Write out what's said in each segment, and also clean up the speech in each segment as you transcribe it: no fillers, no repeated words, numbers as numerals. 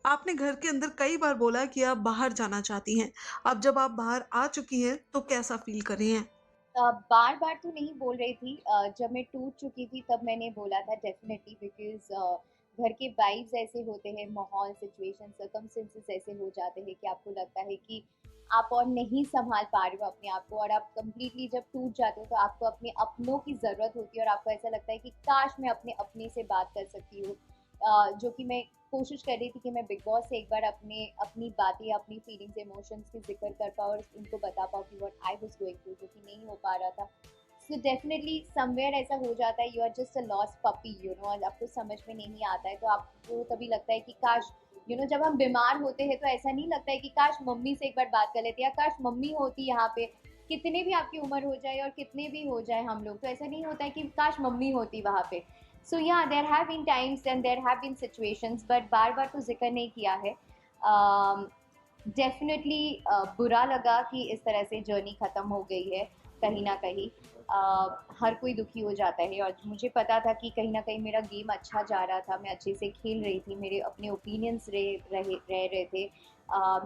आपने घर के अंदर कई बार बोला कि आप बाहर जाना चाहती हैं। अब जब आप बाहर आ चुकी हैं, तो कैसा फ़ील कर रही हैं? बार-बार तो नहीं बोल रही थी। जब मैं टूट चुकी थी तब मैंने बोला था डेफ़िनेटली, बिकॉज़ घर के वाइब्स ऐसे होते हैं, माहौल, सिचुएशन, सर्कमस्टेंसेस ऐसे हो जाते हैं कि आपको लगता है कि आप और नहीं सँभाल पा रहे हो अपने आप को, और आप कंप्लीटली जब टूट जाते हो तो आपको अपने अपनों की ज़रूरत होती है और आपको ऐसा लगता है कि काश मैं अपने अपने से बात कर सकती हूँ। जो कि मैं कोशिश कर रही थी कि मैं बिग बॉस से एक बार अपनी बातें, अपनी फीलिंग्स, इमोशंस की ज़िक्र कर पाऊँ और उनको बता पाऊँ कि what I was going through, जो कि नहीं हो पा रहा था। सो डेफ़िनेटली समवेयर ऐसा हो जाता है, you are just a lost puppy, you know, और आपको समझ में नहीं आता है, तो आपको तभी लगता है कि काश, जब हम बीमार होते हैं तो ऐसा नहीं लगता है कि काश मम्मी से एक बार बात कर लेते, या काश मम्मी होती यहाँ पे। कितने भी आपकी उम्र हो जाए और कितने भी हो जाए हम लोग, तो ऐसा नहीं होता है कि काश मम्मी होती वहाँ पे। So yeah there have been times and there have been situations, but बार-बार तो ज़िक्र नहीं किया है। डेफ़िनेटली बुरा लगा कि इस तरह से जर्नी ख़त्म हो गई है कहीं न कहीं। हर कोई दुखी हो जाता है, और मुझे पता था कि कहीं न कहीं मेरा गेम अच्छा जा रहा था, मैं अच्छे से खेल रही थी, मेरे अपने ओपिनियंस रह रहे थे।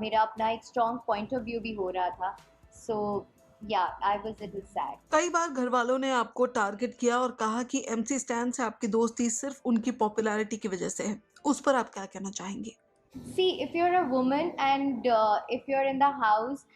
मेरा अपना एक स्ट्रॉन्ग पॉइंट ऑफ व्यू भी हो रहा था। सो या आई वाज़ लिटिल सैड। कई बार घरवालों ने आपको टारगेट किया और कहा कि एमसी स्टैन से आपकी दोस्ती सिर्फ़ उनकी पॉपुलैरिटी की वज़ह से है। उस पर आप क्या कहना चाहेंगी? See, if you're a woman and if you're in the house,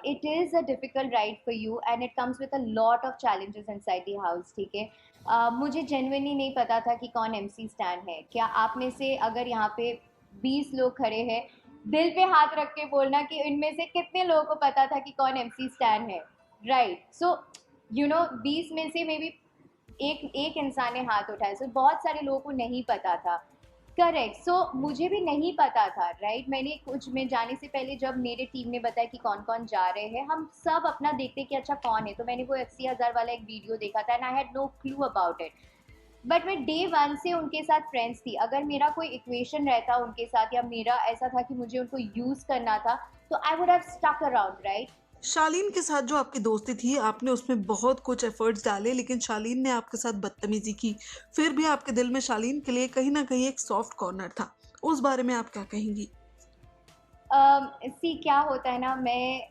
it is a difficult ride for you and it comes with a lot of challenges inside the house, ठीक है। मुझे जेन्युइनली नहीं पता था कि कौन एमसी स्टैन है। क्या आप में से अगर यहाँ पे 20 लोग खड़े हैं, दिल पे हाथ रख के बोलना कि इनमें से कितने लोगों को पता था कि कौन एमसी स्टैन है। राइट, सो 20 में से मे बी एक एक इंसान ने हाथ उठाया, सो बहुत सारे लोगों को नहीं पता था। करेक्ट, सो मुझे भी नहीं पता था, राइट। मैं जाने से पहले जब मेरे टीम ने बताया कि कौन कौन जा रहे हैं, हम सब अपना देखते कि अच्छा कौन है, तो मैंने वो 80,000 वाला एक वीडियो देखा था and I had no clue about it. But मैं डे वन से उनके साथ फ्रेंड्स थी। अगर मेरा कोई इक्वेशन रहता उनके साथ, या मेरा ऐसा था कि मुझे उनको यूज करना था, तो I would have stuck around, right. Shaleen के साथ जो आपकी दोस्ती थी, आपने उसमें बहुत कुछ एफ़र्ट्स डाले, लेकिन शालीन ने आपके साथ बदतमीज़ी की। फिर भी आपके दिल में शालीन के लिए कहीं न कहीं एक सॉफ्ट कॉर्नर था। उस बारे में आप क्या कहेंगी? सी क्या होता है ना, मैं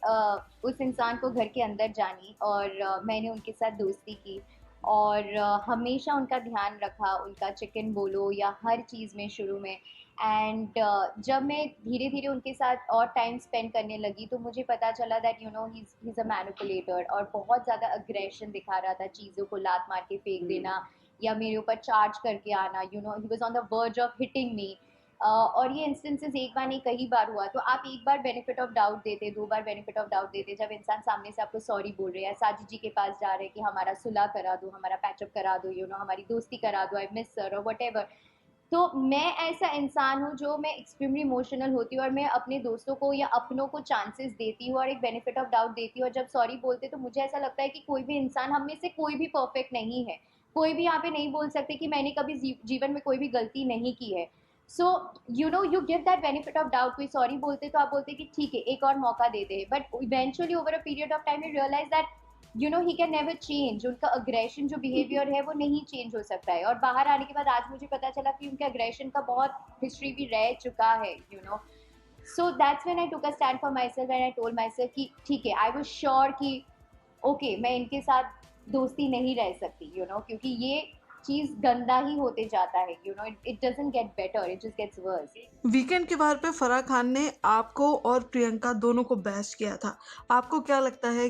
उस इंसान को घर के अंदर जानी और मैंने उनके साथ दोस्ती की, और हमेशा उनका ध्यान रखा, उनका चिकन बोलो या हर चीज़ में शुरू में। एंड जब मैं धीरे धीरे उनके साथ और टाइम स्पेंड करने लगी, तो मुझे पता चला that he is a manipulator, और बहुत ज़्यादा अग्रेशन दिखा रहा था, चीज़ों को लात मार के फेंक देना या मेरे ऊपर चार्ज करके आना, he was on the verge of hitting me. और ये इंस्टेंसेस एक बार नहीं कई बार हुआ, तो आप एक बार बेनिफिट ऑफ डाउट देते, दो बार बेनिफिट ऑफ डाउट देते, जब इंसान सामने से आपको सॉरी बोल रहे हैं, साजिद जी के पास जा रहे हैं कि हमारा सुलह करा दो, हमारा पैचअप करा दो, हमारी दोस्ती करा दो, आई मिस सर, और वट एवर। तो मैं ऐसा इंसान हूँ जो मैं एक्सट्रीमली इमोशनल होती हूँ, और मैं अपने दोस्तों को या अपनों को चांसेस देती हूँ और एक बेनिफिट ऑफ डाउट देती हूँ, और जब सॉरी बोलते तो मुझे ऐसा लगता है कि कोई भी इंसान, हम में से कोई भी परफेक्ट नहीं है। कोई भी यहाँ पे नहीं बोल सकते कि मैंने कभी जीवन में कोई भी गलती नहीं की है। So you give that benefit of doubt. कोई सॉरी बोलते तो आप बोलते कि ठीक है, एक और मौका देते हैं, but eventually over a period of time you realize that he can never change. उनका अग्रेशन जो बिहेवियर है वो नहीं चेंज हो सकता है, और बाहर आने के बाद आज मुझे पता चला कि उनके अग्रेशन का बहुत हिस्ट्री भी रह चुका है, so that's when I took a stand for my self and I told my self कि ठीक है, आई वाज श्योर कि ओके, मैं इनके साथ दोस्ती नहीं रह सकती, क्योंकि ये चीज गंदा ही होते जाता है, it doesn't get better, it just gets worse. Weekend के बार पे फराह खान ने आपको और प्रियंका दोनों को बैश किया था। आपको क्या लगता है